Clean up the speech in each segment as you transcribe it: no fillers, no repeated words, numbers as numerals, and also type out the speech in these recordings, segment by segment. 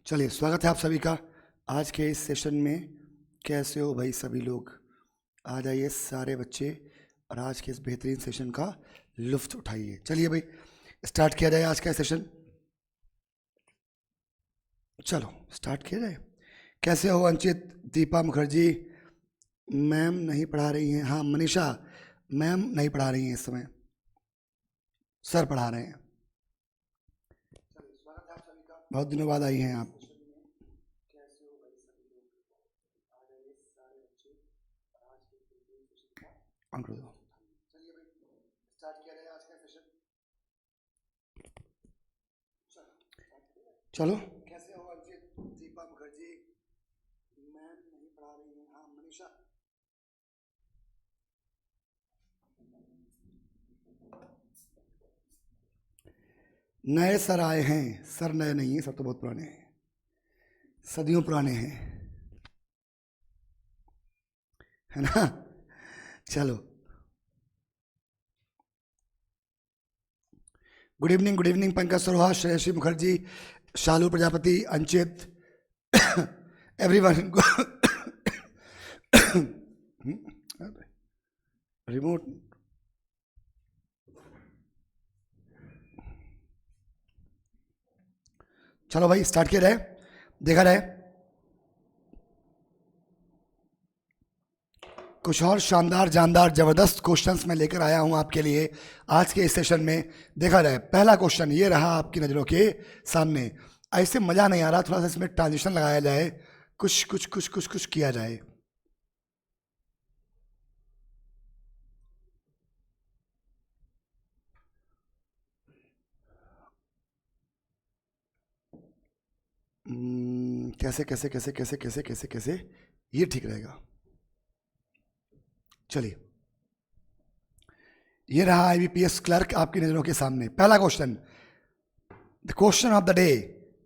चलिए, स्वागत है आप सभी का आज के इस सेशन में। कैसे हो भाई सभी लोग? आ जाइए सारे बच्चे और आज के इस बेहतरीन सेशन का लुत्फ उठाइए। चलिए भाई, स्टार्ट किया जाए आज का सेशन। चलो स्टार्ट किया जाए। कैसे हो अंचित? दीपा मुखर्जी मैम नहीं पढ़ा रही हैं। हाँ मनीषा मैम नहीं पढ़ा रही हैं इस समय, सर पढ़ा रहे हैं। बहुत दिनों बाद आई हैं आप। अंक दो। चलिए भाई, स्टार्ट किया जाए आज का सेशन। चलो, कैसे हो अंकित? दीपा मुखर्जी मैम नहीं पढ़ा रही हैं। हाँ मनीषा नए सर आए हैं। सर नए नहीं हैं, सर तो बहुत पुराने हैं, सदियों पुराने हैं, है ना। चलो, गुड इवनिंग पंकज सरोहा, श्रेयसी मुखर्जी, शालू प्रजापति, अंचित, एवरीवन। रिमोट। चलो भाई स्टार्ट किया जाए, देखा जाए। कुछ और शानदार जानदार जबरदस्त क्वेश्चंस मैं लेकर आया हूं आपके लिए आज के इस सेशन में। देखा जाए, पहला क्वेश्चन ये रहा आपकी नज़रों के सामने। ऐसे मज़ा नहीं आ रहा, थोड़ा सा इसमें ट्रांजिशन लगाया जाए, कुछ कुछ कुछ कुछ कुछ किया जाए। कैसे कैसे कैसे कैसे कैसे कैसे कैसे ये ठीक रहेगा। चलिए, ये रहा आईबीपीएस क्लर्क आपकी नज़रों के सामने। पहला question, the question of the day,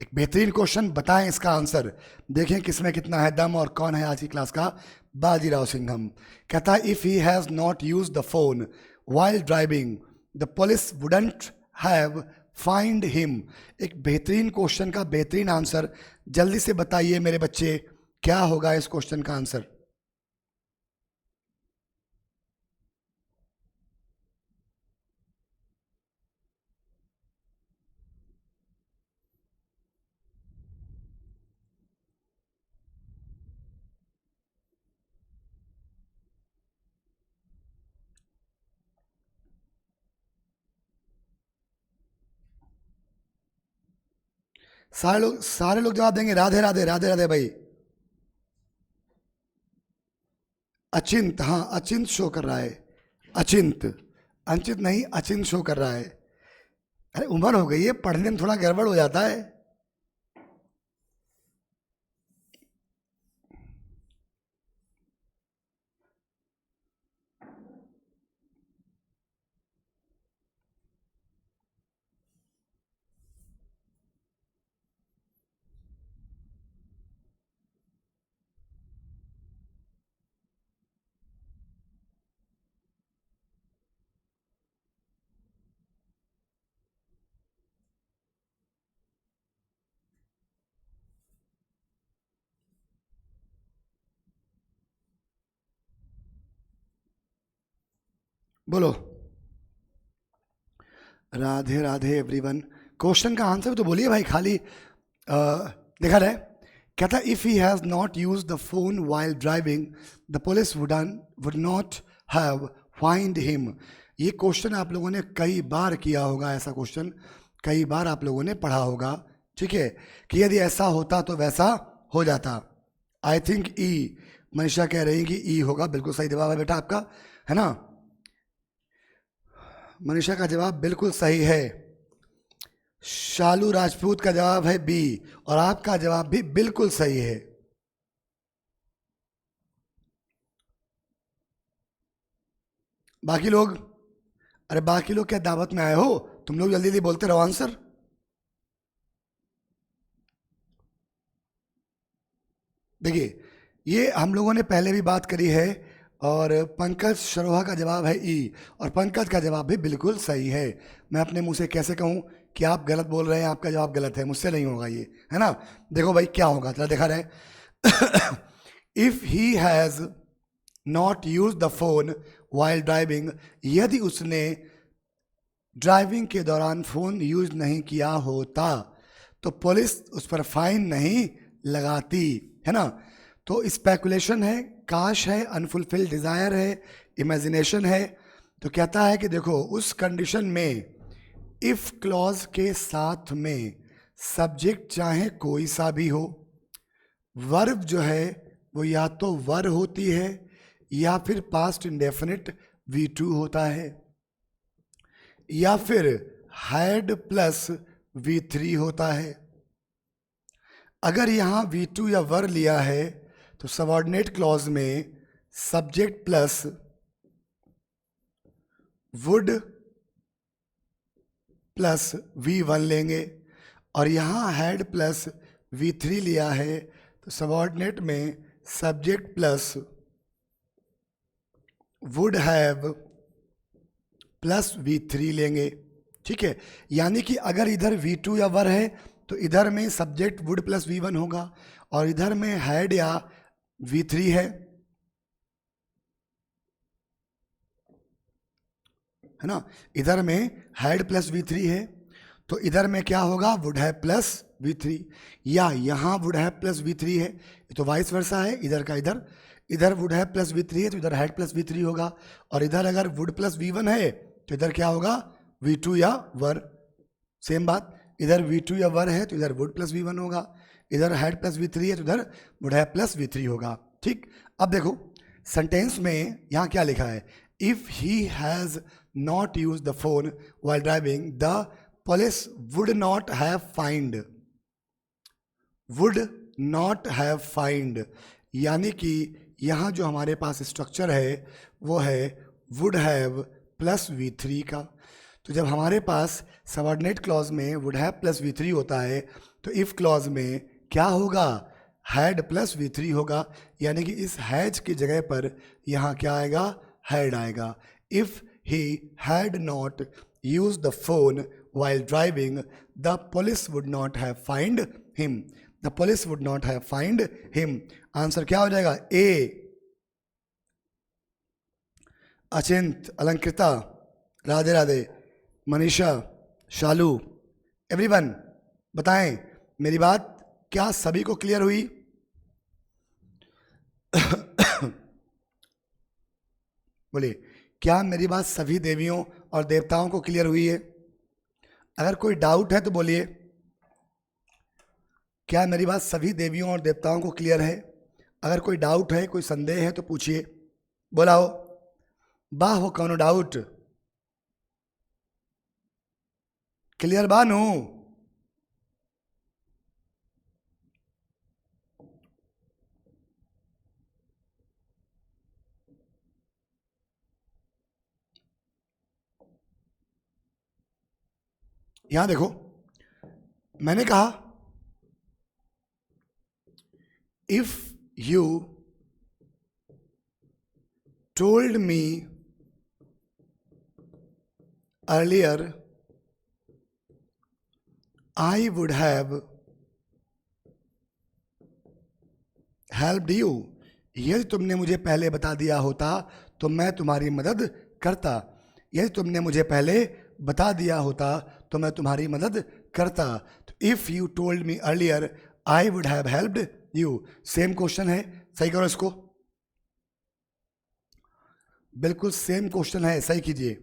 एक बेहतरीन क्वेश्चन, बताएं इसका आंसर। देखें किसमें कितना है दम और कौन है आज की क्लास का बाजीराव सिंघम। कहता है, if he has not use the phone while driving the police wouldn't have find him. एक बेहतरीन क्वेश्चन का बेहतरीन आंसर, जल्दी से बताइए मेरे बच्चे, क्या होगा इस क्वेश्चन का आंसर? सारे लोग जवाब देंगे। राधे राधे राधे राधे भाई। अचिंत, हाँ अचिंत शो कर रहा है, अचिंत, अंचित नहीं, अचिंत शो कर रहा है। अरे उम्र हो गई है, पढ़ने में थोड़ा गड़बड़ हो जाता है। बोलो, राधे राधे एवरीवन। क्वेश्चन का आंसर तो बोलिए भाई, खाली देखा रहे। कहता, if he has not use the phone while driving the police would not have find him. ये क्वेश्चन आप लोगों ने कई बार किया होगा, ऐसा क्वेश्चन कई बार आप लोगों ने पढ़ा होगा, ठीक है, कि यदि ऐसा होता तो वैसा हो जाता। आई थिंक ई, मनीषा कह रही कि ई होगा, बिल्कुल सही जवाब है बेटा आपका, है ना। मनीषा का जवाब बिल्कुल सही है। शालू राजपूत का जवाब है बी, और आपका जवाब भी बिल्कुल सही है। बाकी लोग, अरे बाकी लोग क्या दावत में आए हो? तुम लोग जल्दी जल्दी बोलते रहो आंसर। देखिए, ये हम लोगों ने पहले भी बात करी है, और पंकज शरोहा का जवाब है ई, और पंकज का जवाब भी बिल्कुल सही है। मैं अपने मुंह से कैसे कहूँ कि आप गलत बोल रहे हैं, आपका जवाब गलत है, मुझसे नहीं होगा ये, है ना। देखो भाई क्या होगा, चला देखा रहे। If he has not use the phone while driving, यदि उसने ड्राइविंग के दौरान फोन यूज नहीं किया होता तो पुलिस उस पर फाइन नहीं लगाती, है ना। तो स्पेकुलेशन है, काश है, अनफुलफिल्ड डिजायर है, इमेजिनेशन है। तो कहता है कि देखो उस कंडीशन में इफ क्लॉज के साथ में सब्जेक्ट चाहे कोई सा भी हो, वर्ब जो है वो या तो वर होती है या फिर पास्ट इंडेफिनिट V2 होता है, या फिर हैड प्लस V3 होता है। अगर यहां V2 या वर लिया है तो सबऑर्डिनेट क्लॉज में subject plus would plus V1 लेंगे, और यहां हैड प्लस V3 लिया है तो सबऑर्डिनेट में subject plus would have plus V3 लेंगे। ठीक है, यानी कि अगर इधर V2 या वर है तो इधर में सब्जेक्ट वुड प्लस V1 होगा, और इधर में हैड या V3 है ना, इधर में हैड प्लस V3 है, तो इधर में क्या होगा, वुड हैव प्लस V3, या यहाँ वुड हैव प्लस V3 है, ये तो वाइस वर्सा है, इधर का इधर, इधर वुड हैव प्लस V3 है तो इधर हैड प्लस V3 होगा, और इधर अगर वुड प्लस V1 है तो इधर क्या होगा, V2 या वर। सेम बात, इधर V2 या वर है तो इधर वुड प्लस V1 होगा, इधर हैड प्लस V3 है तो इधर वुड हैव प्लस V3 होगा। ठीक, अब देखो सेंटेंस में यहाँ क्या लिखा है, if he has not use the phone while driving the police would not have find, would not have find, यानी कि यहाँ जो हमारे पास स्ट्रक्चर है वो है वुड हैव प्लस V3 का। तो जब हमारे पास सबऑर्डिनेट क्लॉज में वुड हैव प्लस V3 होता है तो इफ क्लॉज में क्या होगा, हैड प्लस V3 होगा, यानी कि इस हैज की जगह पर यहाँ क्या आएगा, हैड आएगा। If he had not use the phone while driving the police would not have fined him, the police would not have fined him। Answer क्या हो जाएगा, ए। अचिंत, अलंकृता, राधे राधे, मनीषा, शालू, एवरीवन बताएं मेरी बात क्या सभी को क्लियर हुई? बोलिए, क्या मेरी बात सभी देवियों और देवताओं को क्लियर हुई है? अगर कोई डाउट है तो बोलिए। क्या मेरी बात सभी देवियों और देवताओं को क्लियर है? अगर कोई डाउट है, कोई संदेह है तो पूछिए, बोलाओ। बा हो कौन डाउट, क्लियर बानू? यहां देखो, मैंने कहा if you told me earlier I would have helped you, यदि तुमने मुझे पहले बता दिया होता तो मैं तुम्हारी मदद करता, यदि तुमने मुझे पहले बता दिया होता तो मैं तुम्हारी मदद करता। तो if you told me earlier I would have helped you, same question है, सही करो इसको, बिल्कुल सेम क्वेश्चन है, सही कीजिए।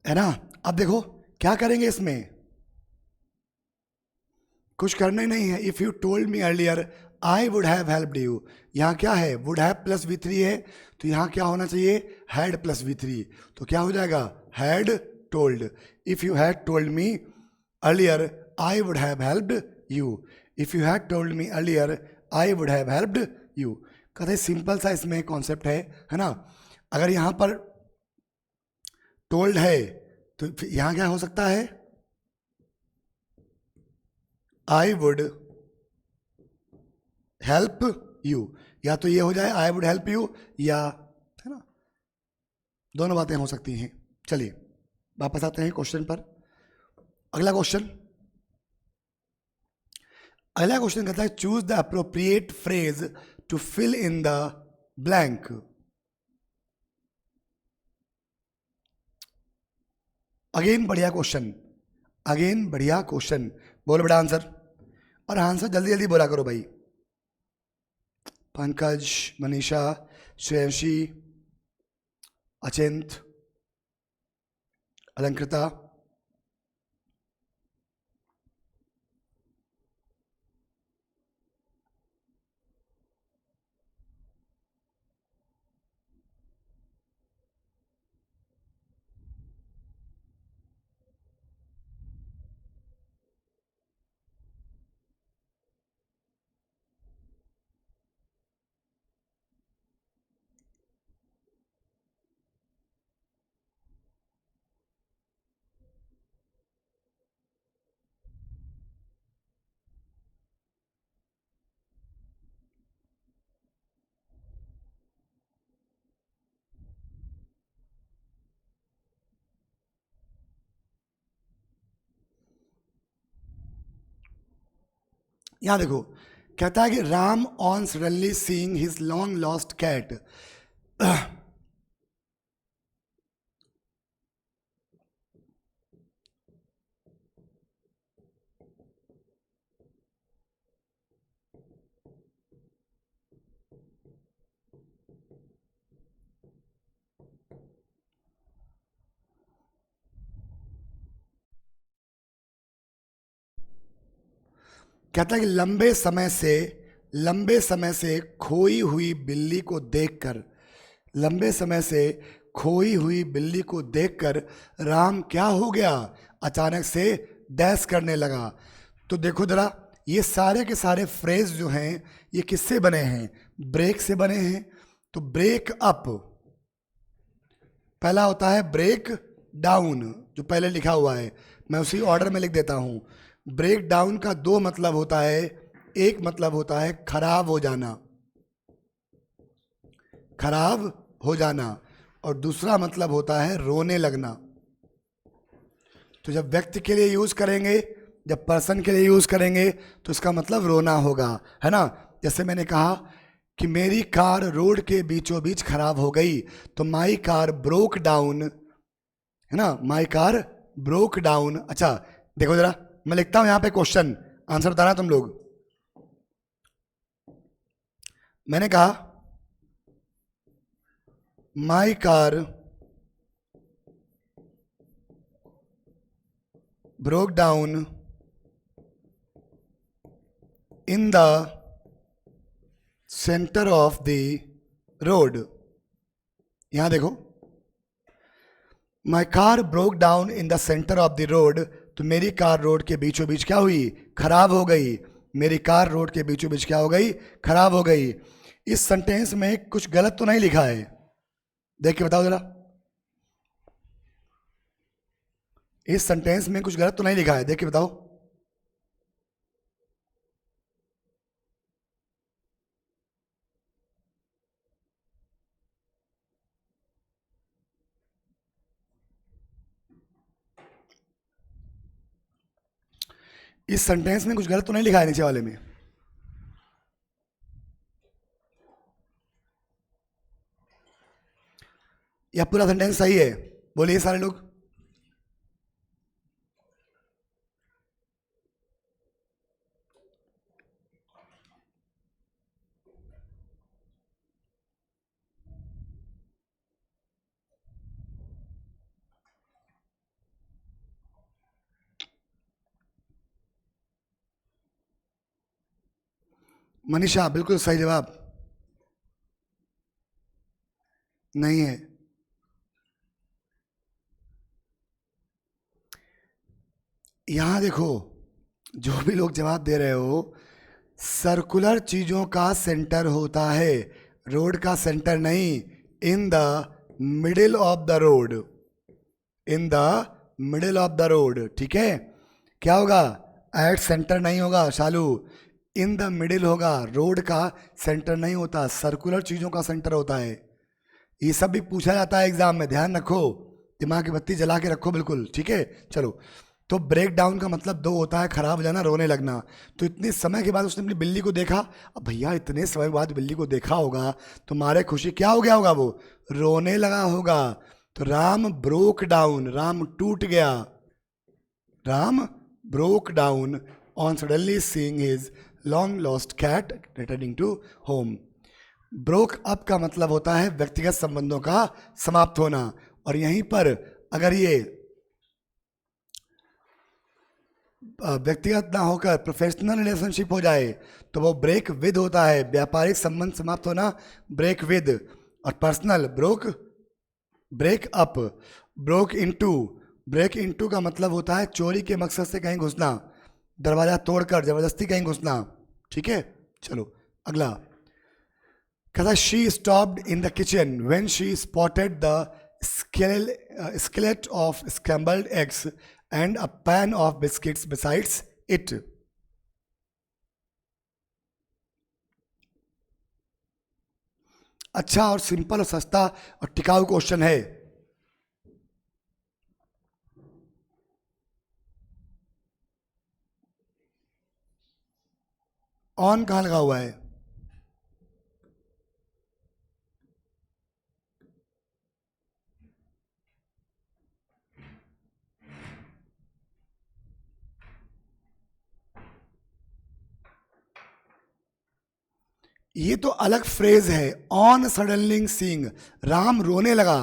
है ना। अब देखो क्या करेंगे इसमें, कुछ करना ही नहीं है। If you told me earlier I would have helped you, यहाँ क्या है, वुड हैव प्लस V3 है, तो यहाँ क्या होना चाहिए, हैड प्लस V3, तो क्या हो जाएगा, had told. If you had told me earlier I would have helped you, if you had told me earlier I would have helped you. कहते सिंपल सा इसमें कॉन्सेप्ट है ना। अगर यहाँ पर टोल्ड है तो यहाँ क्या हो सकता है, आई वुड हेल्प यू, या तो ये हो जाए आई वुड हेल्प यू, या, है ना, दोनों बातें हो सकती हैं। चलिए वापस आते हैं क्वेश्चन पर। अगला क्वेश्चन कहता है choose the appropriate phrase to fill in the blank. Again बढ़िया क्वेश्चन, बोलो बेटा आंसर, और आंसर जल्दी जल्दी बोला करो भाई। पंकज, मनीषा, श्रेयसी, अचिंत, अलंकृता, यहां देखो कहता है कि Ram on suddenly seeing his long lost cat. कहता है कि लंबे समय से खोई हुई बिल्ली को देखकर, लंबे समय से खोई हुई बिल्ली को देखकर राम क्या हो गया, अचानक से डैश करने लगा। तो देखो जरा ये सारे के सारे फ्रेज जो हैं ये किससे बने हैं, ब्रेक से बने हैं। तो ब्रेक अप पहला होता है, ब्रेक डाउन जो पहले लिखा हुआ है मैं उसी ऑर्डर में लिख देता हूं। ब्रेक डाउन का दो मतलब होता है, एक मतलब होता है खराब हो जाना, और दूसरा मतलब होता है रोने लगना। तो जब व्यक्ति के लिए यूज करेंगे, जब पर्सन के लिए यूज करेंगे तो इसका मतलब रोना होगा, है ना। जैसे मैंने कहा कि मेरी कार रोड के बीचों बीच खराब हो गई, तो माई कार ब्रोक डाउन, है ना, माई कार ब्रोक डाउन। अच्छा देखो जरा मैं लिखता हूं यहां पे क्वेश्चन, आंसर बताना तुम लोग। मैंने कहा my car broke down in the centre of the road. यहां देखो my car broke down in the centre of the road, तो मेरी कार रोड के बीचों बीच क्या हुई, खराब हो गई। मेरी कार रोड के बीचों बीच क्या हो गई, खराब हो गई। इस सेंटेंस में कुछ गलत तो नहीं लिखा है, देख के बताओ जरा। इस सेंटेंस में कुछ गलत तो नहीं लिखा है, देख के बताओ। इस सेंटेंस में कुछ गलत तो नहीं लिखा है नीचे वाले में। या पूरा सेंटेंस सही है, बोलिए सारे लोग। मनीषा बिल्कुल सही जवाब। नहीं है। यहां देखो, जो भी लोग जवाब दे रहे हो, सर्कुलर चीजों का सेंटर होता है, रोड का सेंटर नहीं। In the middle of the road, in the middle of the road, ठीक है। क्या होगा? एट सेंटर नहीं होगा शालू, इन द मिडिल होगा। रोड का सेंटर नहीं होता, सर्कुलर चीजों का सेंटर होता है। ये सब भी पूछा जाता है एग्जाम में, ध्यान रखो, दिमाग की बत्ती जला के रखो बिल्कुल, ठीक है। चलो, तो ब्रेक डाउन का मतलब दो होता है, खराब हो जाना, रोने लगना। तो इतने समय के बाद उसने अपनी बिल्ली को देखा। अब भैया इतने समय बाद बिल्ली को देखा होगा, तो मारे खुशी क्या हो गया होगा, वो रोने लगा होगा। तो राम ब्रोक डाउन, राम टूट गया, Ram broke down on suddenly seeing his long lost cat returning to home. Broke up का मतलब होता है व्यक्तिगत संबंधों का समाप्त होना, और यहीं पर अगर ये व्यक्तिगत ना होकर प्रोफेशनल रिलेशनशिप हो जाए तो वो ब्रेक विद होता है, व्यापारिक संबंध समाप्त होना ब्रेक विद, और personal break up. Break into का मतलब होता है चोरी के मकसद से कहीं घुसना, दरवाजा तोड़कर जबरदस्ती कहीं घुसना, ठीक है। चलो अगला, कहता she stopped in the kitchen when she spotted the skillet of scrambled eggs and a pan of biscuits besides it. अच्छा और सिंपल और सस्ता और टिकाऊ क्वेश्चन है। ऑन कहां लगा हुआ है? ये तो अलग फ्रेज है, ऑन सडनली सीइंग, राम रोने लगा।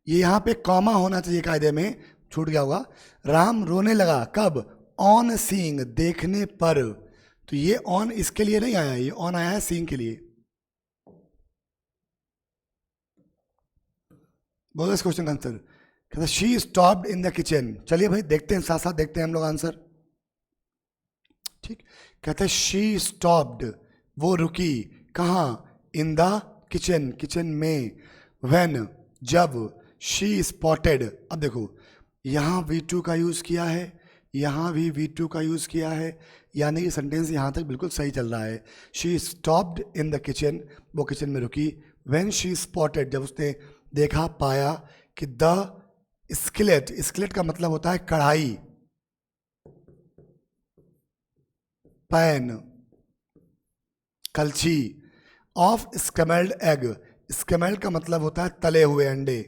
ये यहां पे कॉमा होना चाहिए, कायदे में छूट गया होगा। राम रोने लगा कब? ऑन सीइंग, देखने पर। तो ये ऑन इसके लिए नहीं आया, ये ऑन आया है सीइंग के लिए। बोलो इस क्वेश्चन का आंसर। कहता she stopped in the kitchen. चलिए भाई देखते हैं, साथ साथ देखते हैं हम लोग आंसर, ठीक। कहते शी स्टॉप्ड, वो रुकी, कहाँ? इन द किचन, किचन में। व्हेन, जब। शी स्पॉटेड, अब देखो यहाँ V2 का यूज किया है, यहाँ भी V2 का यूज किया है, यानी कि सेंटेंस यहाँ तक बिल्कुल सही चल रहा है। She stopped in the kitchen, वो किचन में रुकी। व्हेन शी स्पॉटेड, जब उसने देखा, पाया कि द स्किलेट, स्किलेट का मतलब होता है कढ़ाई, पैन, कलछी, ऑफ स्कैमल्ड एग, स्कैमल्ड का मतलब होता है तले हुए अंडे,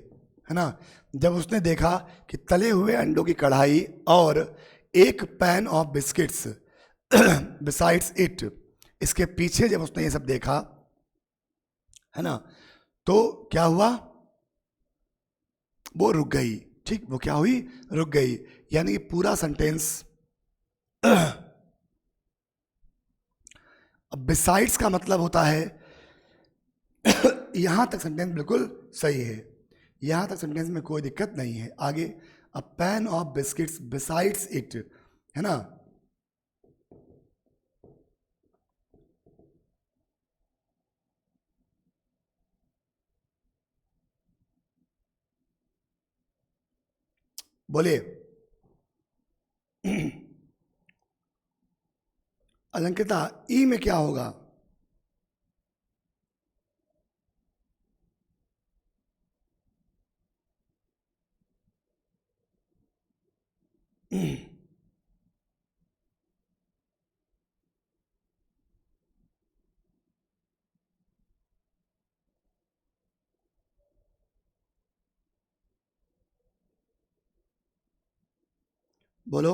है ना। जब उसने देखा कि तले हुए अंडों की कढ़ाई और एक pan of biscuits besides it, इसके पीछे जब उसने ये सब देखा, है ना, तो क्या हुआ? वो रुक गई, ठीक। वो क्या हुई? रुक गई। यानी कि पूरा सेंटेंस, अब बिसाइड्स का मतलब होता है यहां तक सेंटेंस बिल्कुल सही है, यहां तक सेंटेंस में कोई दिक्कत नहीं है। आगे, a pan of biscuits besides it, है ना। बोलिए अलंकृता, ई में क्या होगा? बोलो।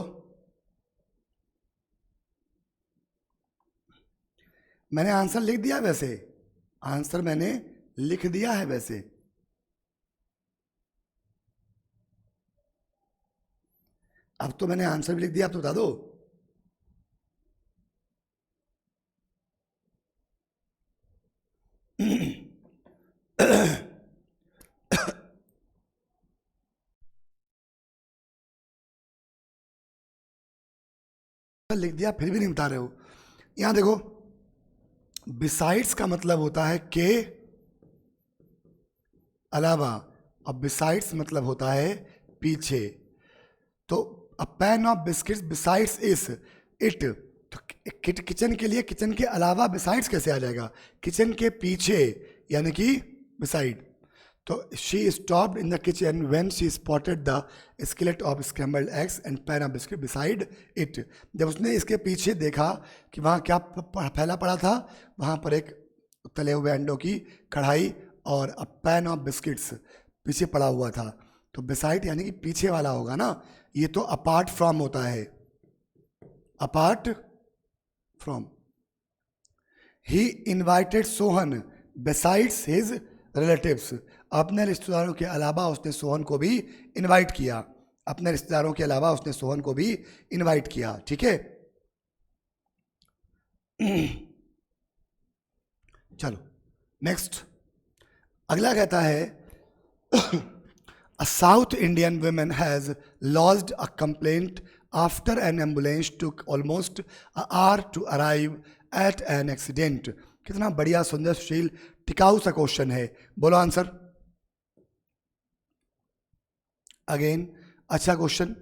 मैंने आंसर लिख दिया वैसे, आंसर मैंने लिख दिया है वैसे। अब तो मैंने आंसर भी लिख दिया, अब तो बता दो। लिख दिया फिर भी नहीं बता रहे हो। यहां देखो, बिसाइड्स का मतलब होता है के अलावा, और बिसाइड्स मतलब होता है पीछे। तो अ पैन ऑफ बिस्किट्स बिसाइड्स इस इट, तो किचन के लिए किचन के अलावा बिसाइड्स कैसे आ जाएगा? किचन के पीछे यानी कि बिसाइड। तो she stopped in the kitchen when she spotted the skillet of scrambled eggs and pan of biscuit beside it. जब उसने इसके पीछे देखा कि वहाँ क्या फैला पड़ा था, वहाँ पर एक तले हुए अंडों की कढ़ाई और अ पैन ऑफ बिस्किट्स पीछे पड़ा हुआ था। तो बिसाइड यानी कि पीछे वाला होगा ना, ये तो अपार्ट फ्रॉम होता है, apart from. He invited Sohan besides his relatives, अपने रिश्तेदारों के अलावा उसने सोहन को भी इनवाइट किया, अपने रिश्तेदारों के अलावा उसने सोहन को भी इनवाइट किया। ठीक है, चलो नेक्स्ट। अगला कहता है a South Indian woman has lodged a complaint after an ambulance took almost a hour to arrive at an accident. कितना बढ़िया, सुंदर, सुशील, टिकाऊ सा क्वेश्चन है। बोलो आंसर। अगेन अच्छा क्वेश्चन।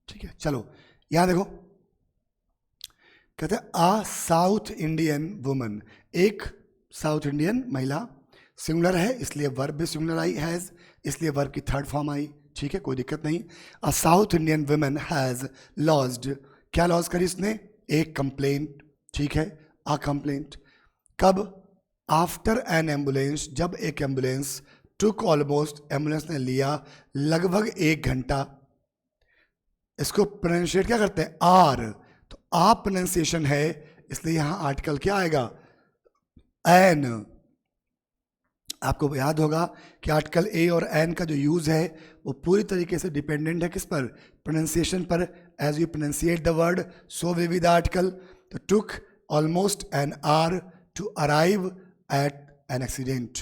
ठीक है, चलो यहां देखो, कहते हैं आ साउथ इंडियन वुमन, एक साउथ इंडियन महिला, सिंगुलर है इसलिए वर्ब भी सिंगुलर आई, हैज इसलिए वर्ब की थर्ड फॉर्म आई। ठीक है, कोई दिक्कत नहीं। A South Indian woman has lodged, क्या लॉज करी इसने? एक कंप्लेंट। ठीक है, अ कंप्लेंट कब? आफ्टर एन एम्बुलेंस, जब एक एम्बुलेंस, टुक ऑलमोस्ट, एम्बुलेंस ने लिया लगभग 1 घंटा। इसको प्रोनाउंशिएट क्या करते हैं? आर, तो आ प्रोनाउंसिएशन है इसलिए यहां आर्टिकल क्या आएगा? एन। आपको याद होगा कि आर्टिकल ए और एन का जो यूज है वो पूरी तरीके से डिपेंडेंट है किस पर? प्रोनाउंसिएशन पर। As you pronunciate the word so will be the article. तो took almost an hour to arrive at an accident,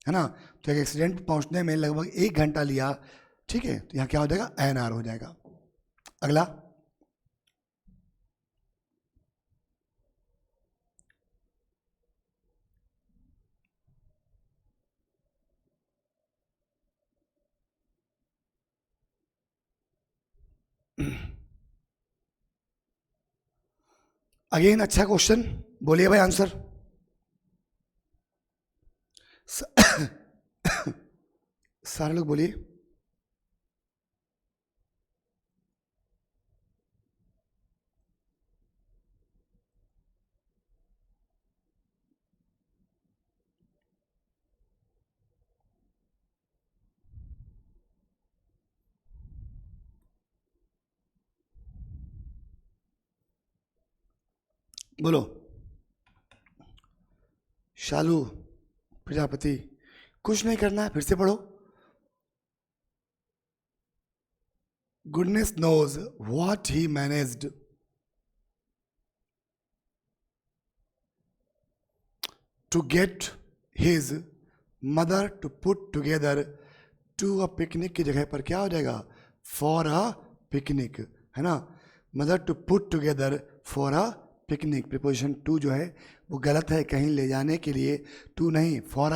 है ना। तो एक एक्सीडेंट पहुंचने में लगभग 1 घंटा लिया। ठीक है, तो यहां क्या हो जाएगा? एन आर हो जाएगा। अगला, अगेन अच्छा क्वेश्चन, बोलिए भाई आंसर। सारे लोग बोलिए। बोलो। शालू प्रजापति, कुछ नहीं करना है, फिर से पढ़ो। goodness knows what he managed to get his mother to put together to a picnic की जगह पर क्या हो जाएगा? for a picnic, है ना। mother to put together for a picnic, preposition to जो है वो गलत है, कहीं ले जाने के लिए, टू नहीं, फॉर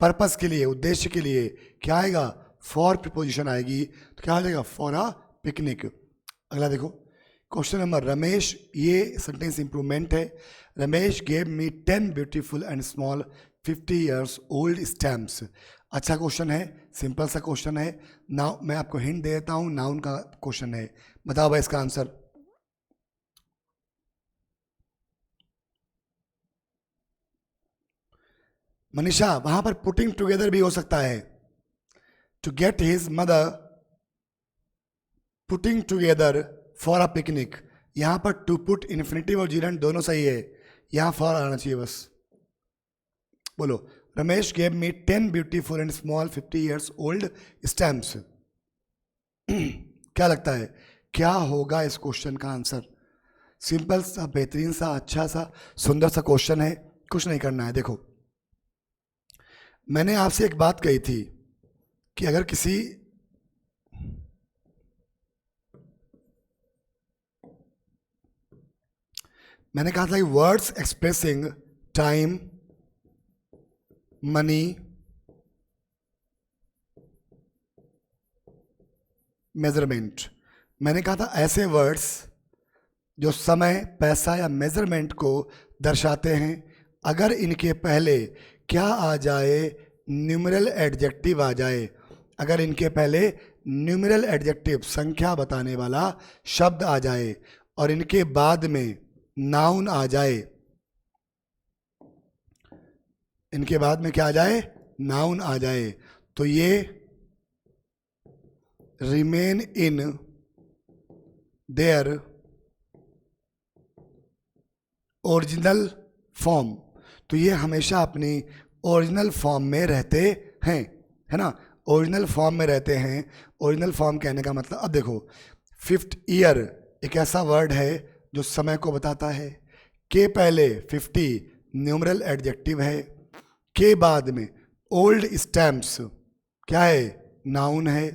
पर्पस के लिए, उद्देश्य के लिए क्या आएगा? फॉर प्रीपोजिशन आएगी, तो क्या हो जाएगा? For a picnic. अगला देखो क्वेश्चन नंबर, रमेश, ये सेंटेंस इंप्रूवमेंट है। Ramesh gave me 10 beautiful and small 50 years old stamps. अच्छा क्वेश्चन है, सिंपल सा क्वेश्चन है। नाउ मैं आपको हिंट दे देता हूँ, नाउन का क्वेश्चन है। बताओ भाई इसका आंसर। मनीषा, वहां पर पुटिंग टुगेदर भी हो सकता है। To get his mother putting together for a picnic, यहां पर टू पुट इन्फिनिटिव और जीरेंट दोनों सही है, यहां फॉर आना चाहिए बस। बोलो, Ramesh gave me 10 beautiful and small 50 years old stamps. क्या लगता है क्या होगा इस क्वेश्चन का आंसर? सिंपल सा, बेहतरीन सा, अच्छा सा, सुंदर सा क्वेश्चन है, कुछ नहीं करना है। देखो मैंने आपसे एक बात कही थी कि अगर किसी मैंने कहा था कि words expressing time, money, measurement, मैंने कहा था ऐसे वर्ड्स जो समय, पैसा या मेजरमेंट को दर्शाते हैं, अगर इनके पहले क्या आ जाए, न्यूमरल एडजेक्टिव आ जाए, अगर इनके पहले न्यूमरल एडजेक्टिव संख्या बताने वाला शब्द आ जाए और इनके बाद में नाउन आ जाए, इनके बाद में क्या आ जाए, नाउन आ जाए, तो ये remain in their original form, तो ये हमेशा अपनी ओरिजिनल फॉर्म में रहते हैं, है ना, ओरिजिनल फॉर्म में रहते हैं। ओरिजिनल फॉर्म कहने का मतलब, अब देखो, फिफ्थ ईयर एक ऐसा वर्ड है जो समय को बताता है, के पहले 50 न्यूमरल एडजेक्टिव है, के बाद में ओल्ड स्टैम्प्स क्या है, नाउन है,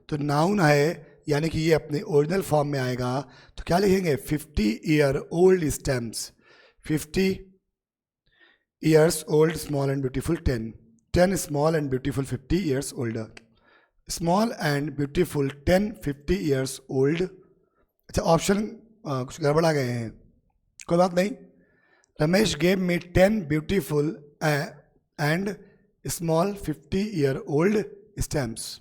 तो नाउन है यानी कि ये अपने ओरिजिनल फॉर्म में आएगा, तो क्या लिखेंगे, 50 year old stamps, 50 years old small and beautiful 10, 10 small and beautiful 50 years older, small and beautiful 10 50 years old. अच्छा, ऑप्शन कुछ गड़बड़ा गए हैं, कोई बात नहीं। Ramesh gave me 10 beautiful and small 50 year old stamps.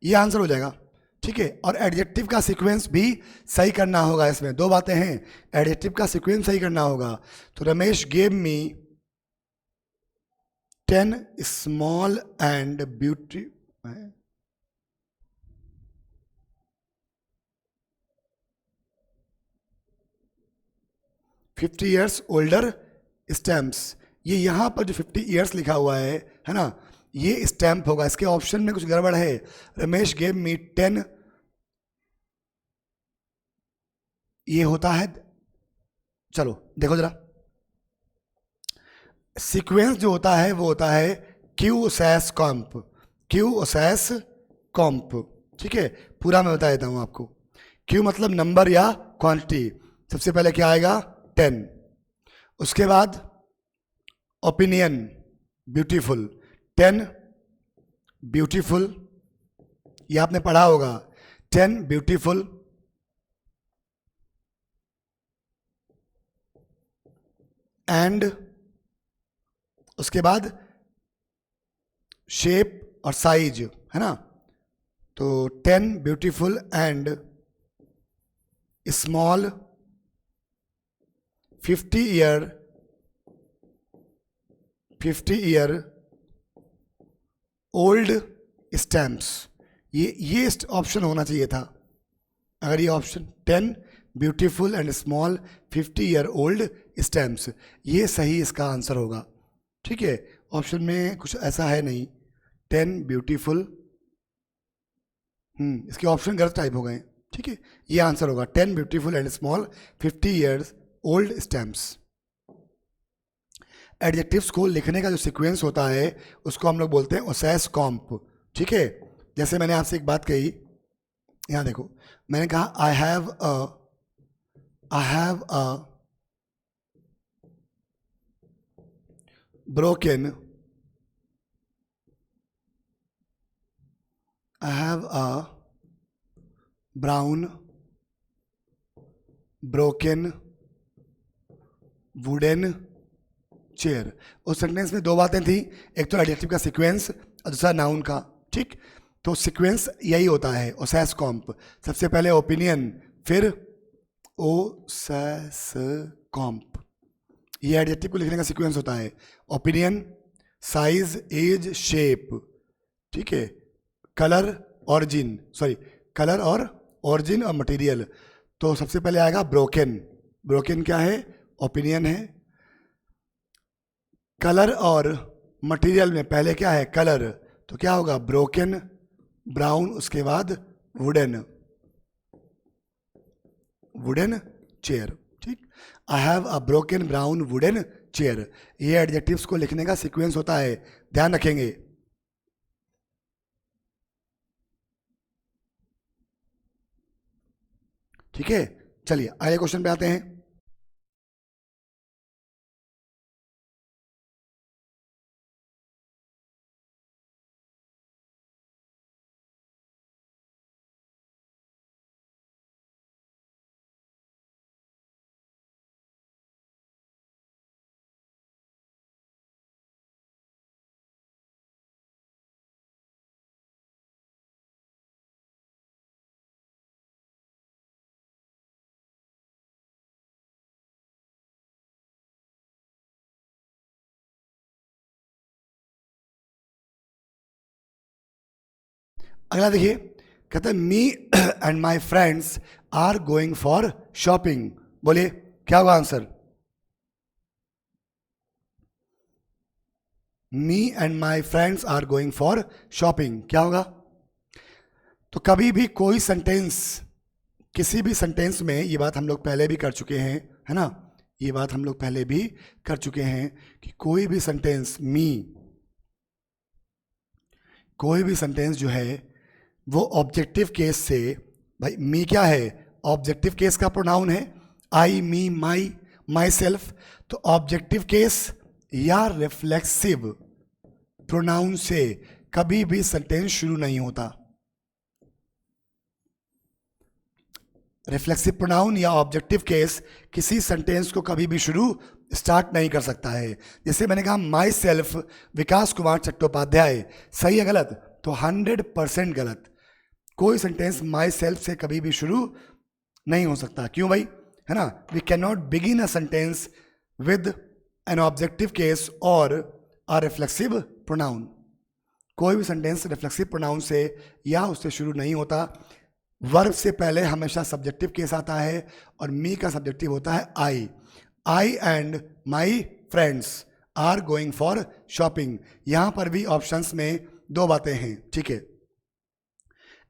ये आंसर हो जाएगा, ठीक है। और एडजेक्टिव का सीक्वेंस भी सही करना होगा, इसमें दो बातें हैं, एडजेक्टिव का सीक्वेंस सही करना होगा। तो Ramesh gave me 10 small and beauty 50 years older stamps, ये यहाँ पर जो 50 ईयर्स लिखा हुआ है ना, ये स्टैम्प होगा, इसके ऑप्शन में कुछ गड़बड़ है। रमेश गेव मी 10, ये होता है, चलो देखो जरा, सीक्वेंस जो होता है वो होता है क्यू ओसैस कॉम्प, क्यू ओसैस कॉम्प, ठीक है। पूरा मैं बता देता हूँ आपको। क्यू मतलब नंबर या क्वांटिटी, सबसे पहले क्या आएगा, 10, उसके बाद ओपिनियन ब्यूटीफुल, 10 ब्यूटीफुल, ये आपने पढ़ा होगा, 10 ब्यूटीफुल, एंड उसके बाद शेप और साइज, है ना, तो 10 beautiful and small 50 year old stamps, ये ऑप्शन होना चाहिए था। अगर ये option 10 beautiful and small 50 year old stamps, ये सही इसका आंसर होगा, ठीक है। ऑप्शन में कुछ ऐसा है नहीं, 10 ब्यूटीफुल, इसके ऑप्शन गलत टाइप हो गए, ठीक है। ये आंसर होगा 10 beautiful and small 50 years old stamps. Adjectives को लिखने का जो सीक्वेंस होता है उसको हम लोग बोलते हैं ओसैस कॉम्प, ठीक है। जैसे मैंने आपसे एक बात कही, यहाँ देखो, मैंने कहा I have a broken, I have a brown broken wooden chair। उस सेंटेंस में दो बातें थी, एक तो एडजेक्टिव का सीक्वेंस और दूसरा नाउन का, ठीक। तो सीक्वेंस यही होता है ओसैस कॉम्प, सबसे पहले ओपिनियन, फिर ओसैस कॉम्प, ये एडजेक्टिव को लिखने का सीक्वेंस होता है। ओपिनियन, साइज, एज, शेप, ठीक है, कलर, ऑरिजिन, सॉरी कलर और ऑरिजिन और मटेरियल। तो सबसे पहले आएगा ब्रोकन, ब्रोकन क्या है, ओपिनियन है। कलर और मटेरियल में पहले क्या है, कलर, तो क्या होगा, ब्रोकन, ब्राउन, उसके बाद वुडन। वुडन चेयर, ठीक। I have a broken brown wooden chair, ये एडजेक्टिव्स को लिखने का सीक्वेंस होता है, ध्यान रखेंगे। ठीक है, चलिए अगले क्वेश्चन पे आते हैं। अगला देखिए, कहता है me and my friends are going for shopping. बोलिए क्या होगा answer? Me and my friends are going for shopping, क्या होगा? तो कभी भी कोई सेंटेंस, किसी भी सेंटेंस में, ये बात हम लोग पहले भी कर चुके हैं, है ना, ये बात हम लोग पहले भी कर चुके हैं कि कोई भी सेंटेंस कोई भी सेंटेंस जो है वो ऑब्जेक्टिव केस से, भाई मी क्या है? ऑब्जेक्टिव केस का प्रोनाउन है, आई, मी, माई सेल्फ। तो ऑब्जेक्टिव केस या रिफ्लेक्सिव प्रोनाउन से कभी भी सेंटेंस शुरू नहीं होता। रिफ्लेक्सिव प्रोनाउन या ऑब्जेक्टिव केस किसी सेंटेंस को कभी भी शुरू स्टार्ट नहीं कर सकता है। जैसे मैंने कहा माई सेल्फ विकास कुमार चट्टोपाध्याय, सही है गलत? तो 100% गलत। कोई सेंटेंस माई सेल्फ से कभी भी शुरू नहीं हो सकता। क्यों भाई? है ना, we can not begin a sentence with an objective case और अ रिफ्लेक्सिव प्रोनाउन। कोई भी सेंटेंस रिफ्लेक्सिव प्रोनाउन से या उससे शुरू नहीं होता। वर्ब से पहले हमेशा सब्जेक्टिव केस आता है और मी का सब्जेक्टिव होता है I. I and my friends are going for shopping. यहां पर भी ऑप्शंस में दो बातें हैं, ठीक है।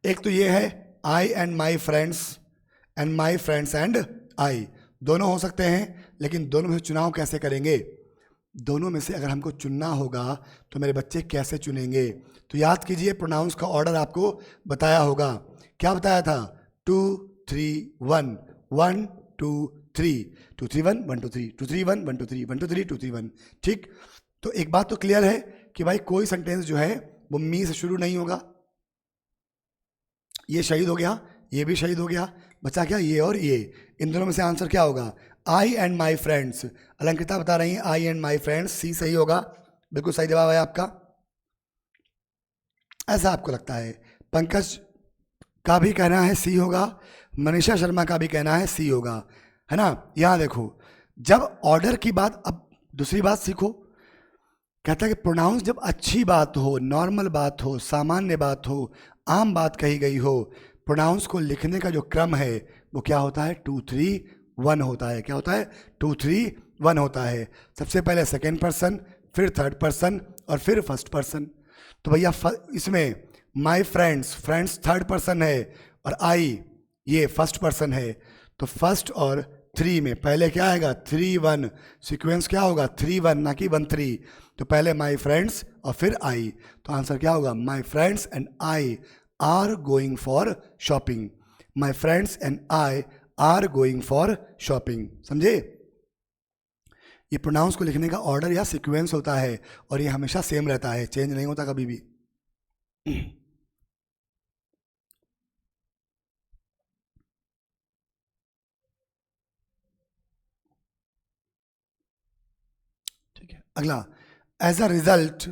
एक तो ये है I and my friends and I, दोनों हो सकते हैं, लेकिन दोनों में से चुनाव कैसे करेंगे? दोनों में से अगर हमको चुनना होगा तो मेरे बच्चे कैसे चुनेंगे? तो याद कीजिए, प्रोनाउंस का ऑर्डर आपको बताया होगा। क्या बताया था? 2 3 1, 1 2 3, 2 3 1 1 2 3, 2 3 1 1 2 3, 1 2 3 2 3 1, ठीक। तो एक बात तो क्लियर है कि भाई कोई सेंटेंस जो है वो मी से शुरू नहीं होगा। ये शहीद हो गया, ये भी शहीद हो गया, बचा क्या? ये और ये। इन दोनों में से आंसर क्या होगा? आई एंड माई फ्रेंड्स। अलंकृता बता रही है आई एंड माई फ्रेंड्स, सी सही होगा, बिल्कुल सही जवाब है आपका। ऐसा आपको लगता है? पंकज का भी कहना है सी होगा, मनीषा शर्मा का भी कहना है सी होगा, है ना। यहां देखो, जब ऑर्डर की बात, अब दूसरी बात सीखो, कहता है कि प्रोनाउंस जब अच्छी बात हो, नॉर्मल बात हो, सामान्य बात हो, आम बात कही गई हो, प्रोनाउंस को लिखने का जो क्रम है वो क्या होता है? 2 3 1 होता है। क्या होता है? 2 3 1 होता है। सबसे पहले सेकेंड पर्सन, फिर थर्ड पर्सन और फिर फर्स्ट पर्सन। तो भैया इसमें माई फ्रेंड्स थर्ड पर्सन है और आई ये फर्स्ट पर्सन है। तो फर्स्ट और 3 में पहले क्या आएगा? 3 1, सीक्वेंस क्या होगा? 3 1, ना कि 1 3। तो पहले माई फ्रेंड्स और फिर आई। तो आंसर क्या होगा? माई friends and I R going for shopping. My friends and I R going for shopping. समझे? ये प्रोनाउंस को लिखने का ऑर्डर या सीक्वेंस होता है और ये हमेशा सेम रहता है, चेंज नहीं होता कभी भी। ठीक है, अगला, एज अ रिजल्ट।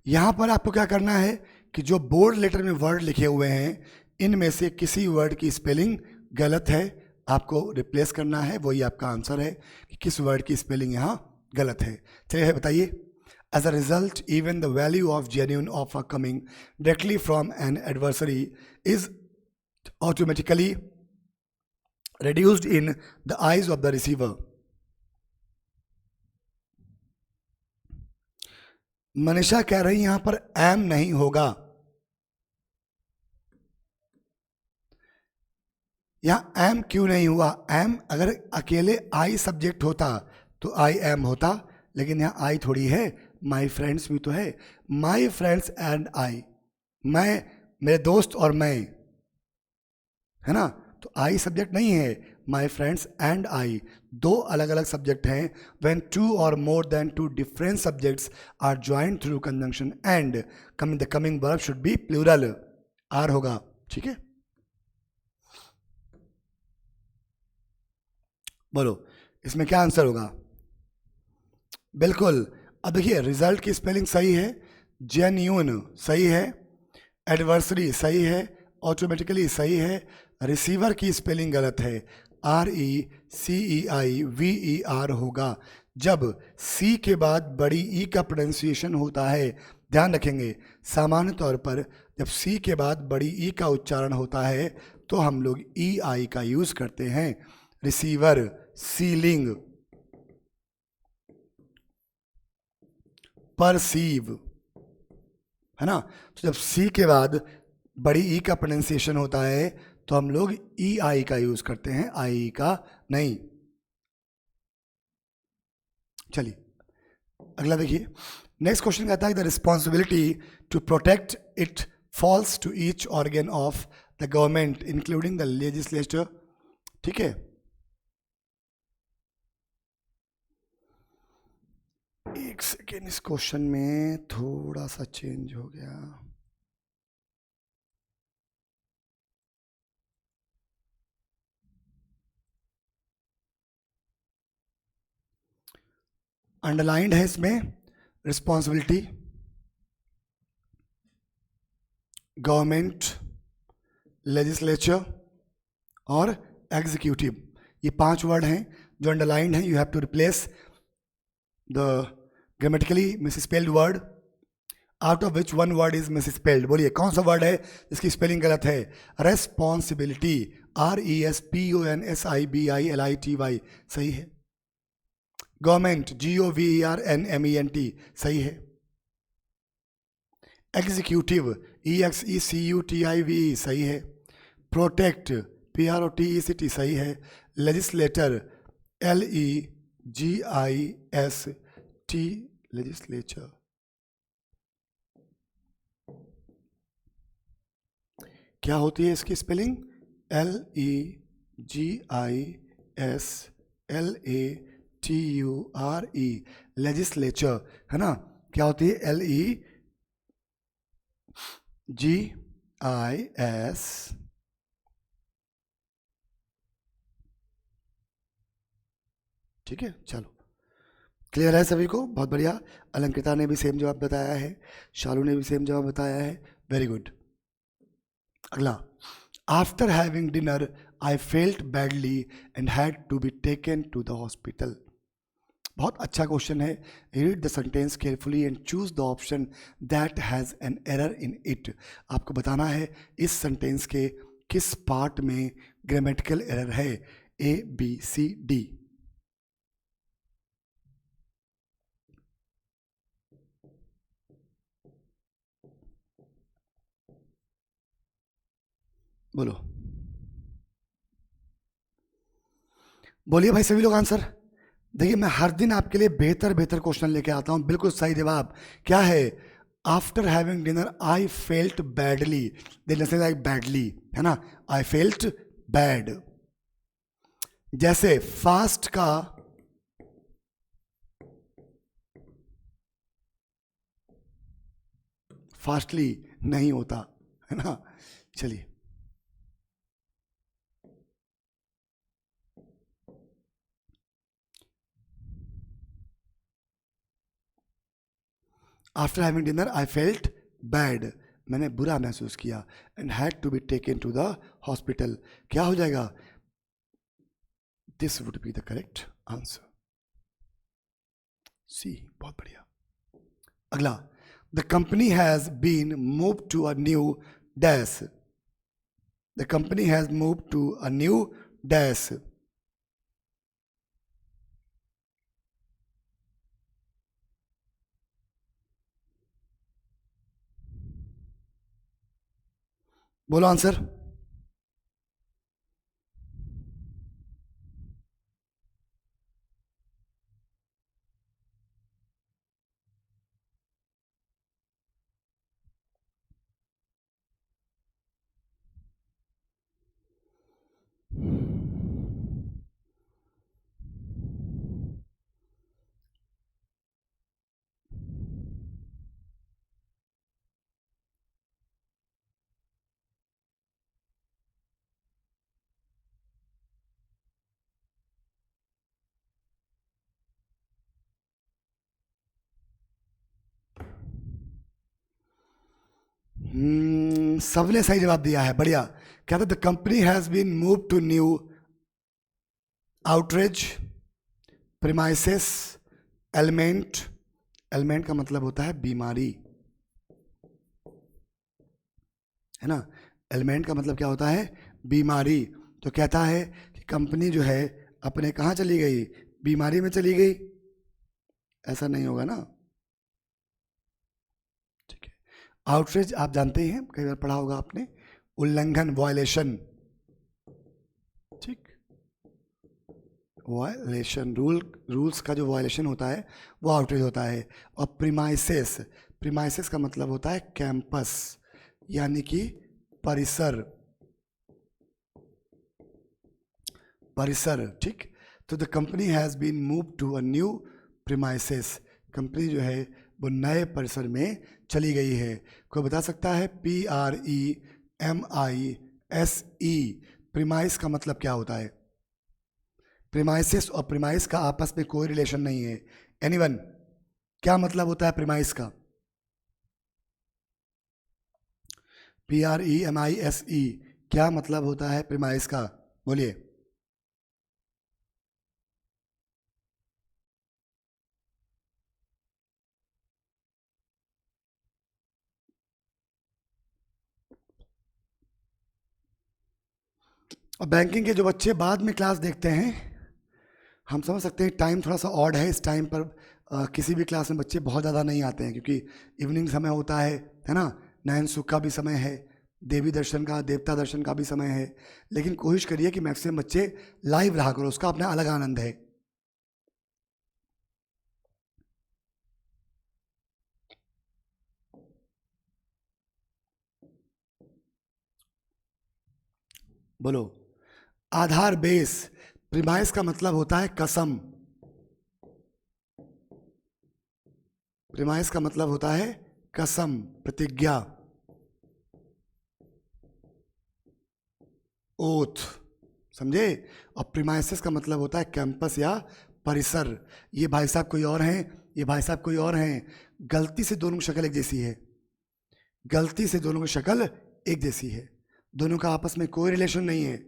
यहां पर आपको क्या करना है कि जो बोर्ड लेटर में वर्ड लिखे हुए हैं इनमें से किसी वर्ड की स्पेलिंग गलत है, आपको रिप्लेस करना है। वही आपका आंसर है कि किस वर्ड की स्पेलिंग यहाँ गलत है। चलिए बताइए। As a result, even the value of genuine of a coming directly from an adversary is automatically reduced in the eyes of the receiver। Manisha कह रही यहां पर एम नहीं होगा, यहाँ एम क्यों नहीं हुआ? एम अगर अकेले आई सब्जेक्ट होता तो आई एम होता, लेकिन यहाँ आई थोड़ी है, माई फ्रेंड्स भी तो है। माई फ्रेंड्स एंड आई, मैं, मेरे दोस्त और मैं, है ना? तो आई सब्जेक्ट नहीं है, माई फ्रेंड्स एंड आई दो अलग अलग सब्जेक्ट हैं। व्हेन टू और more than two different subjects are joint through conjunction and the coming verb should be plural, are होगा, ठीक है? बोलो इसमें क्या आंसर होगा? बिल्कुल। अब देखिए रिजल्ट की स्पेलिंग सही है, जेन्यून सही है, एडवर्सरी सही है, ऑटोमेटिकली सही है। रिसीवर की स्पेलिंग गलत है, RECEIVER होगा। जब सी के बाद बड़ी ई का प्रोनाउंसिएशन होता है, ध्यान रखेंगे सामान्य तौर पर जब सी के बाद बड़ी ई का उच्चारण होता है तो हम लोग EI का यूज करते हैं। रिसीवर, सीलिंग, परसीव, है ना? तो जब सी के बाद बड़ी ई का प्रोनाउंसिएशन होता है तो हम लोग EI का यूज करते हैं, आई का नहीं। चलिए अगला देखिए। नेक्स्ट क्वेश्चन कहता है the responsibility to protect it falls to each organ of the government including the legislature, ठीक है? एक सेकेंड, इस क्वेश्चन में थोड़ा सा चेंज हो गया। अंडरलाइंड है इसमें रिस्पॉन्सिबिलिटी, गवर्नमेंट, लेजिस्लेचर और एग्जीक्यूटिव, ये 5 वर्ड हैं जो अंडरलाइंड हैं। You have to replace the grammatically misspelled word out of which one word is misspelled. बोलिए कौन सा वर्ड है जिसकी स्पेलिंग गलत है? रेस्पॉन्सिबिलिटी, RESPONSIBILITY सही है। गवर्नमेंट, GOVERNMENT सही है। एग्जीक्यूटिव, EXECUTIVE सही है। प्रोटेक्ट, PROTECT सही है। Legislator, LEGIST legislature. क्या होती है इसकी स्पेलिंग? LEGISLATURE, लेजिस्लेचर, है ना? क्या होती है? LEGIS, ठीक है? चलो क्लियर है सभी को? बहुत बढ़िया। अलंकृता ने भी सेम जवाब बताया है, शालू ने भी सेम जवाब बताया है, वेरी गुड। अगला, after having dinner I felt badly and had to be taken to the hospital. बहुत अच्छा क्वेश्चन है। Read the sentence carefully and choose the option that has an error in it. आपको बताना है इस sentence के किस पार्ट में ग्रामेटिकल एरर है, ABCD। बोलो, बोलिए भाई सभी लोग आंसर। देखिए मैं हर दिन आपके लिए बेहतर बेहतर क्वेश्चन लेके आता हूं। बिल्कुल सही जवाब क्या है? After having dinner I felt badly, like badly, है ना? I felt bad. जैसे फास्ट का फास्टली नहीं होता, है ना? चलिए after having dinner I felt bad, मैंने बुरा महसूस किया। And had to be taken to the hospital, क्या हो जाएगा? This would be the correct answer, C. बहुत बढ़िया। अगला, the company has been move to a new dash. The company has move to a new dash. बोलो answer. सबने सही जवाब दिया है, बढ़िया। क्या था? The company has been move to new outrage premises element. Element का मतलब होता है बीमारी, है ना। एलिमेंट का मतलब क्या होता है? बीमारी। तो कहता है कि कंपनी जो है अपने कहाँ चली गई? बीमारी में चली गई। ऐसा नहीं होगा ना, ठीक है। आउटरेज आप जानते ही हैं, कई बार पढ़ा होगा आपने, उल्लंघन, वायलेशन, ठीक। वायलेशन, रूल्स का जो वायलेशन होता है वो आउटरेज होता है। और प्रीमाइसेस, प्रीमाइसेस का मतलब होता है कैंपस, यानी कि परिसर, परिसर, ठीक। तो the company has been move to a new premises, company जो है वो नए परिसर में चली गई है। कोई बता सकता है? PREMISE, प्रीमाइस का मतलब क्या होता है? प्रीमाइसेस और प्रीमाइस का आपस में कोई रिलेशन नहीं है। एनीवन, क्या मतलब होता है प्रीमाइस का? PREMISE, क्या मतलब होता है प्रीमाइस का? बोलिए। और बैंकिंग के जो बच्चे बाद में क्लास देखते हैं, हम समझ सकते हैं टाइम थोड़ा सा ऑड है। इस टाइम पर किसी भी क्लास में बच्चे बहुत ज़्यादा नहीं आते हैं, क्योंकि इवनिंग समय होता है ना। नयन सुख का भी समय है, देवी दर्शन का, देवता दर्शन का भी समय है। लेकिन कोशिश करिए कि मैक्सिमम बच्चे लाइव रहा करो, उसका अपना अलग आनंद है। बोलो। आधार, बेस। प्रीमाइस का मतलब होता है कसम, प्रीमाइस का मतलब होता है कसम, प्रतिज्ञा, ओथ, समझे। और प्रीमाइसेस का मतलब होता है कैंपस या परिसर। ये भाई साहब कोई और हैं, ये भाई साहब कोई और हैं। गलती से दोनों की शक्ल एक जैसी है, गलती से दोनों की शक्ल एक जैसी है। दोनों का आपस में कोई रिलेशन नहीं है,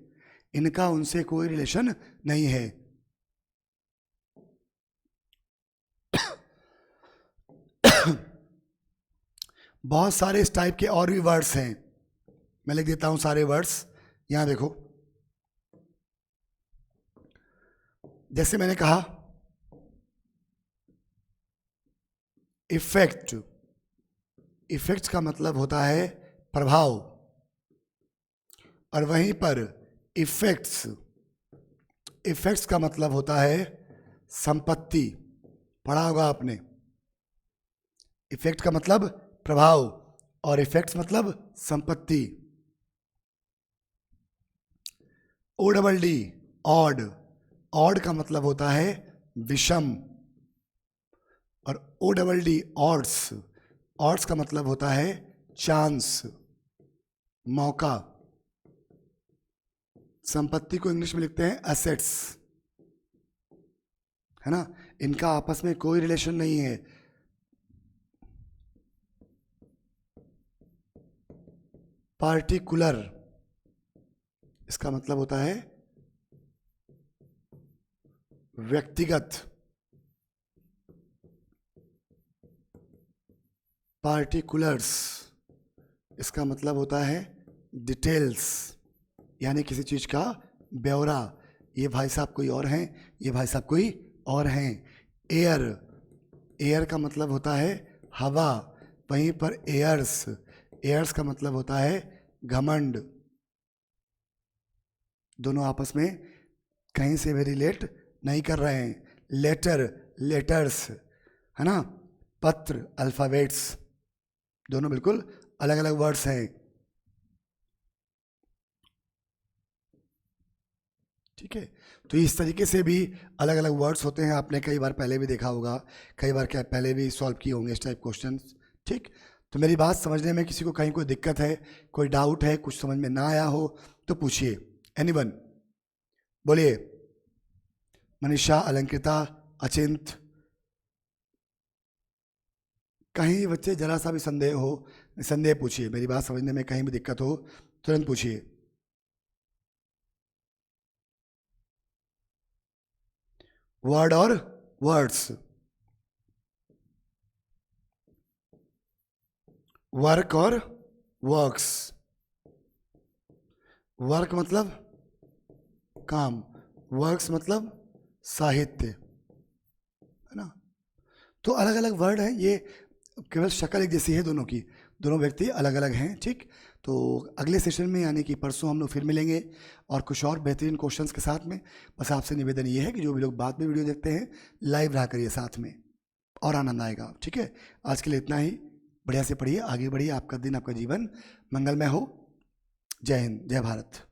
इनका उनसे कोई रिलेशन नहीं है। बहुत सारे इस टाइप के और भी वर्ड्स हैं, मैं लिख देता हूं सारे वर्ड्स। यहां देखो, जैसे मैंने कहा इफेक्ट, इफेक्ट्स का मतलब होता है प्रभाव, और वहीं पर इफेक्ट्स, इफेक्ट्स का मतलब होता है संपत्ति। पढ़ा होगा आपने, इफेक्ट का मतलब प्रभाव और इफेक्ट्स मतलब संपत्ति। O double D, odd, odd का मतलब होता है विषम। और O double D, odds, odds का मतलब होता है चांस, मौका। संपत्ति को इंग्लिश में लिखते हैं एसेट्स, है ना। इनका आपस में कोई रिलेशन नहीं है। पार्टिकुलर, इसका मतलब होता है व्यक्तिगत। पार्टिकुलर्स, इसका मतलब होता है डिटेल्स, यानी किसी चीज का ब्यौरा। ये भाई साहब कोई और हैं, ये भाई साहब कोई और हैं। एयर, एयर का मतलब होता है हवा, वहीं पर एयर्स, एयर्स का मतलब होता है घमंड। दोनों आपस में कहीं से भी रिलेट नहीं कर रहे हैं। लेटर, लेटर्स, है ना। पत्र, अल्फाबेट्स, दोनों बिल्कुल अलग अलग वर्ड्स हैं, ठीक है। तो इस तरीके से भी अलग अलग वर्ड्स होते हैं, आपने कई बार पहले भी देखा होगा, कई बार क्या पहले भी सॉल्व किए होंगे इस टाइप क्वेश्चन, ठीक। तो मेरी बात समझने में किसी को कहीं कोई दिक्कत है, कोई डाउट है, कुछ समझ में ना आया हो तो पूछिए। एनीवन, बोलिए। मनीषा, अलंकृता, अचिंत, कहीं बच्चे जरा सा भी संदेह हो, निसंदेह पूछिए, मेरी बात समझने में कहीं भी दिक्कत हो तुरंत पूछिए। वर्ड और वर्ड्स, वर्क और वर्क्स। वर्क मतलब काम, वर्क्स मतलब साहित्य, है ना। तो अलग अलग वर्ड हैं, ये केवल शक्ल एक जैसी है दोनों की, दोनों व्यक्ति अलग अलग हैं, ठीक। तो अगले सेशन में यानी कि परसों हम लोग फिर मिलेंगे और कुछ और बेहतरीन क्वेश्चंस के साथ में। बस आपसे निवेदन ये है कि जो भी लोग बाद में वीडियो देखते हैं लाइव रहा करिए साथ में, और आनंद आएगा, ठीक है। आज के लिए इतना ही, बढ़िया से पढ़िए, आगे बढ़िए, आपका दिन आपका जीवन मंगलमय हो। जय हिंद, जय भारत।